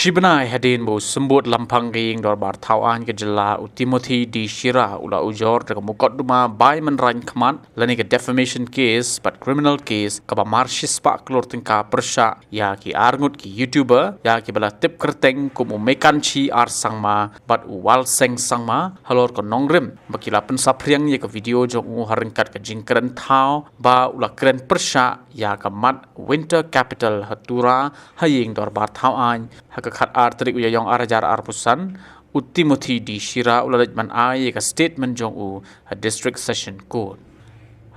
Shibnai hadin bo sembut lampang ging dor bar tauan ke jela Timothy di Shira ula ujor de mukaddima bai menran Shakhmat lani ke defamation case but criminal case ka ba marshis pa klor tingka Pyrshah ya ki Ngut ki YouTuber ya ki bala tip kerteng kum mekan chi ar sangma but wal seng sangma halor ko nongrim bakila pensapriang ye ke video jong haringkat ke jingkren thau ba ula kren Pyrshah ya ka mat winter capital hatura haying dor bar tauan Hakkat artrik uyayong arajar arpusan Timothy di Shira ulalaj man ay ka statement jong a district session court.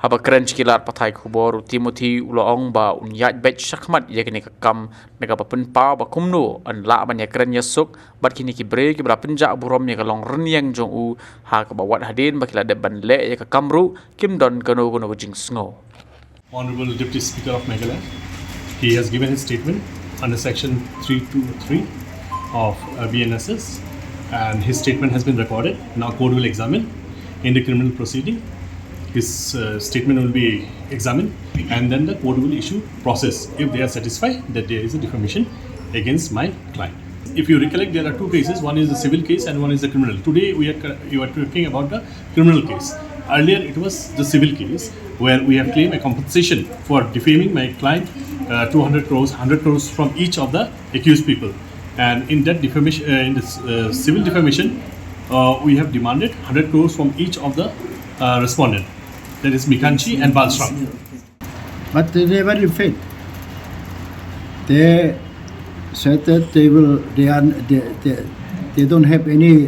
Haba krench kilar patay kubor Timothy ulaong ba ïaid Beit Shakhmat yakini kakam nagapapunpa ba kumno an la ban ya kren yasuk bat kini ki break bra penja burom ya kalong renyang jong ha ka bawat hadin bakila de ban le ya kamru kim don kano jing sngo. Honorable Deputy Speaker of Meghalaya, he has given his statement under section 323 of BNSS, and his statement has been recorded. Now court will examine in the criminal proceeding. His statement will be examined, and then the court will issue process if they are satisfied that there is a defamation against my client. If you recollect, there are two cases. One is the civil case and one is the criminal. Today you are talking about the criminal case. Earlier it was the civil case where we have claimed a compensation for defaming my client, 200 crores, 100 crores from each of the accused people. And in that defamation, in this civil defamation, we have demanded 100 crores from each of the respondent. That is Mikanchi and Balshram. But they never in faith. They said that they don't have any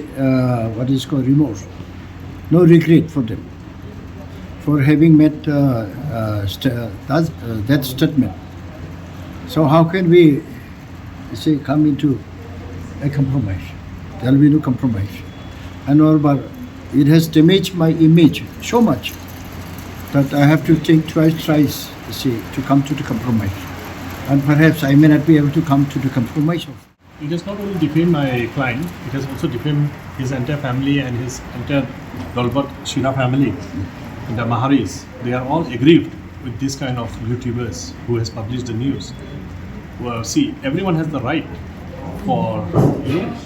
what is called remorse, no regret for them for having made that statement. So how can we say come into a compromise? There will be no compromise. And moreover, it has damaged my image so much that I have to think twice, to come to the compromise. And perhaps I may not be able to come to the compromise. It has not only defamed my client, it has also defamed his entire family and his entire Dolbat Shira family. And the Maharis, they are all aggrieved with this kind of YouTubers who has published the news. Well, see, everyone has the right for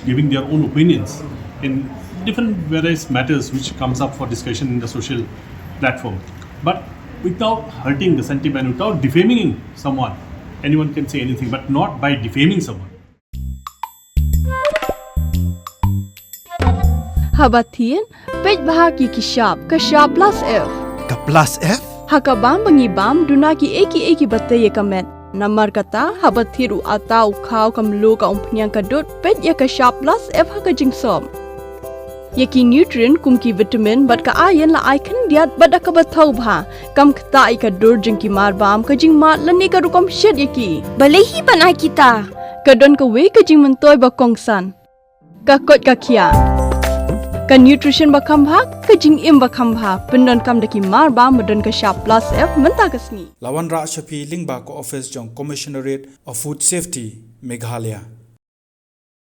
giving their own opinions in different various matters which comes up for discussion in the social platform. But without hurting the sentiment, without defaming someone, anyone can say anything, but not by defaming someone. Habatin, pej bahagi kashab plus F. Ka plus F? Hakabam bangibam dunaki eki batay kamet. Namar kata habathiru atau kau kamlu ka umpnyang kadut pej ya kashab plus F haka jingsom. Yaki nutrient kumki vitamin bat ka ayan la icon diat bat ka bathau bha kam kta ka dur jingki marbam ka jing mat lani ka rukom shed yaki. Balehi banai kita. Kadon ka we ka jing mentoy ba kongsan. Ka kot ka kia. Ka nutrition ba khambha ka jing im ba khambha pendon kam daki mar ba modon ka sharp plus F menta kasni Lawan Ra Shapi Lingba ko office jong commissionerate of food safety Meghalaya